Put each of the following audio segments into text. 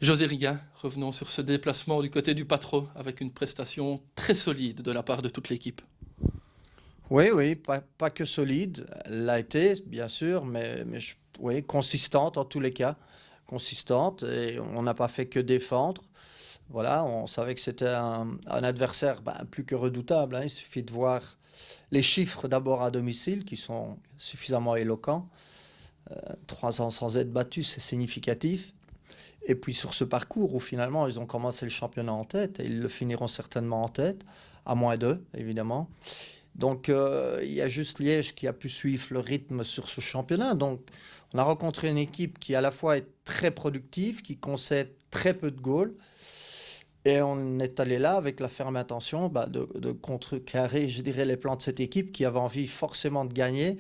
José Riga, revenons sur ce déplacement du côté du Patro avec une prestation très solide de la part de toute l'équipe. Oui, oui, pas que solide, elle l'a été, bien sûr, oui, consistante en tous les cas. Consistante, et on n'a pas fait que défendre. Voilà, on savait que c'était un adversaire plus que redoutable, hein. Il suffit de voir les chiffres d'abord à domicile qui sont suffisamment éloquents. 3 ans sans être battus, c'est significatif. Et puis sur ce parcours où finalement ils ont commencé le championnat en tête et ils le finiront certainement en tête, à moins d'eux évidemment. Donc il y a juste Liège qui a pu suivre le rythme sur ce championnat. Donc on a rencontré une équipe qui à la fois est très productive, qui concède très peu de goals. Et on est allé là avec la ferme intention de contrecarrer, je dirais, les plans de cette équipe qui avait envie forcément de gagner.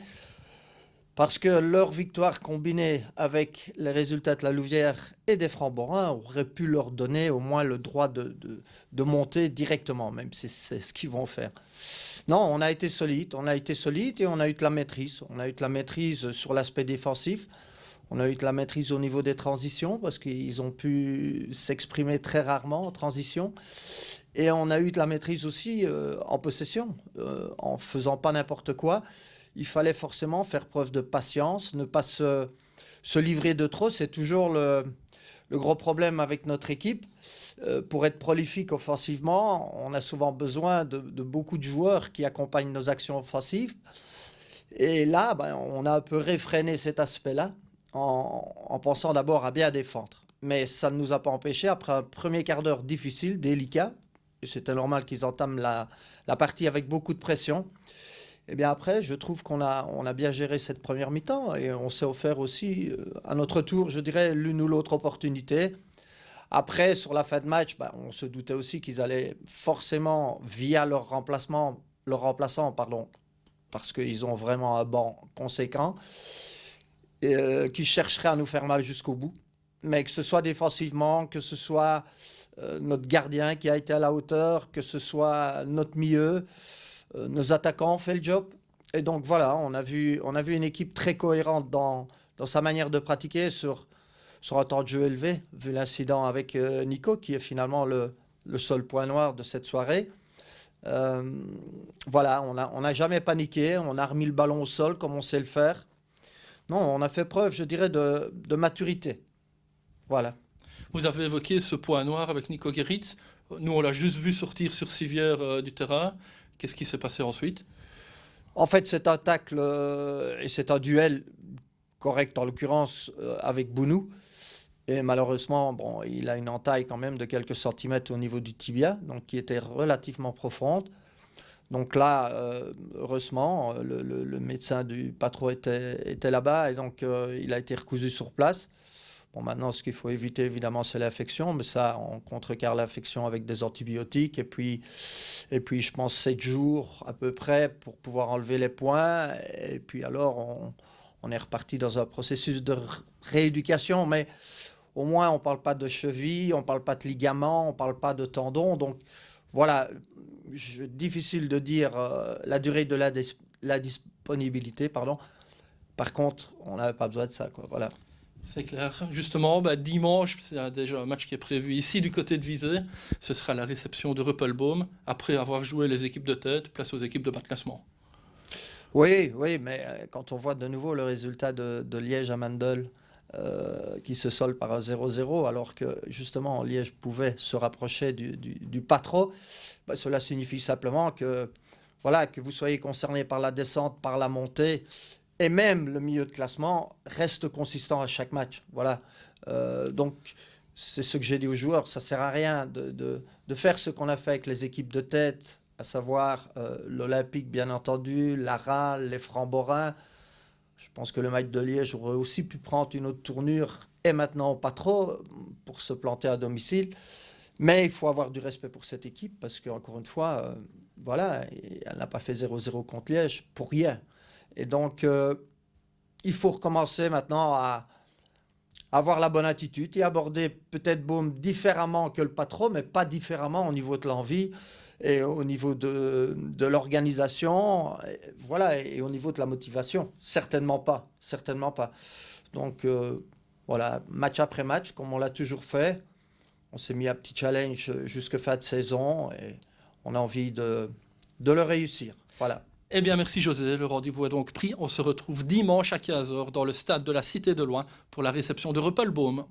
Parce que leur victoire combinée avec les résultats de la Louvière et des Francs-Borins aurait pu leur donner au moins le droit de monter directement, même si c'est ce qu'ils vont faire. Non, on a été solide et on a eu de la maîtrise. On a eu de la maîtrise sur l'aspect défensif. On a eu de la maîtrise au niveau des transitions parce qu'ils ont pu s'exprimer très rarement en transition. Et on a eu de la maîtrise aussi en possession, en faisant pas n'importe quoi. Il fallait forcément faire preuve de patience, ne pas se livrer de trop. C'est toujours le gros problème avec notre équipe. Pour être prolifique offensivement, on a souvent besoin de beaucoup de joueurs qui accompagnent nos actions offensives. Et là, on a un peu réfréné cet aspect-là en pensant d'abord à bien défendre. Mais ça ne nous a pas empêché, après un premier quart d'heure difficile, délicat, et c'était normal qu'ils entament la partie avec beaucoup de pression. Et bien après, je trouve qu'on a bien géré cette première mi-temps et on s'est offert aussi, à notre tour, je dirais, l'une ou l'autre opportunité. Après, sur la fin de match, on se doutait aussi qu'ils allaient forcément, via leur remplaçant, pardon, parce qu'ils ont vraiment un banc conséquent, qui chercherait à nous faire mal jusqu'au bout. Mais que ce soit défensivement, que ce soit notre gardien qui a été à la hauteur, que ce soit notre milieu, nos attaquants ont fait le job. Et donc voilà, on a vu une équipe très cohérente dans sa manière de pratiquer sur un temps de jeu élevé, vu l'incident avec Nico, qui est finalement le seul point noir de cette soirée. Euh, voilà, on n'a jamais paniqué, on a remis le ballon au sol comme on sait le faire. Non, on a fait preuve, je dirais, de maturité. Voilà. Vous avez évoqué ce point noir avec Nico Geritz. Nous, on l'a juste vu sortir sur civière du terrain. Qu'est-ce qui s'est passé ensuite? En fait, c'est un tacle et c'est un duel correct en l'occurrence avec Bounou. Et malheureusement, bon, il a une entaille quand même de quelques centimètres au niveau du tibia, donc qui était relativement profonde. Donc là, heureusement, le médecin du patron était là-bas et donc il a été recousu sur place. Bon, maintenant, ce qu'il faut éviter, évidemment, c'est l'infection, mais ça, on contrecarre l'infection avec des antibiotiques. Et puis, je pense 7 jours à peu près pour pouvoir enlever les points. Et puis alors, on est reparti dans un processus de rééducation, mais au moins, on ne parle pas de cheville, on ne parle pas de ligament, on ne parle pas de tendon. Donc, voilà, difficile de dire la durée de la disponibilité, pardon. Par contre, on n'avait pas besoin de ça, quoi. Voilà. C'est clair. Justement, dimanche, c'est déjà un match qui est prévu ici du côté de Visé. Ce sera la réception de Ruppelbaum. Après avoir joué les équipes de tête, place aux équipes de bas de classement. Oui, oui, mais quand on voit de nouveau le résultat de Liège à Mandel, qui se solde par un 0-0, alors que justement Liège pouvait se rapprocher du Patro, cela signifie simplement que, voilà, que vous soyez concerné par la descente, par la montée, et même le milieu de classement reste consistant à chaque match. Voilà. Donc, c'est ce que j'ai dit aux joueurs. Ça ne sert à rien de faire ce qu'on a fait avec les équipes de tête, à savoir l'Olympique, bien entendu, l'Ara, les Francs-Borins. Je pense que le match de Liège aurait aussi pu prendre une autre tournure, et maintenant pas trop, pour se planter à domicile. Mais il faut avoir du respect pour cette équipe, parce qu'encore une fois, voilà, elle n'a pas fait 0-0 contre Liège pour rien. Et donc, il faut recommencer maintenant à avoir la bonne attitude et aborder peut-être Boom différemment que le patron, mais pas différemment au niveau de l'envie et au niveau de l'organisation, voilà, et au niveau de la motivation. Certainement pas, certainement pas. Donc, voilà, match après match, comme on l'a toujours fait. On s'est mis un petit challenge jusqu'à fin de saison et on a envie de le réussir. Voilà. Eh bien, merci José. Le rendez-vous est donc pris. On se retrouve dimanche à 15h dans le stade de la Cité de Loing pour la réception de Rupelboom.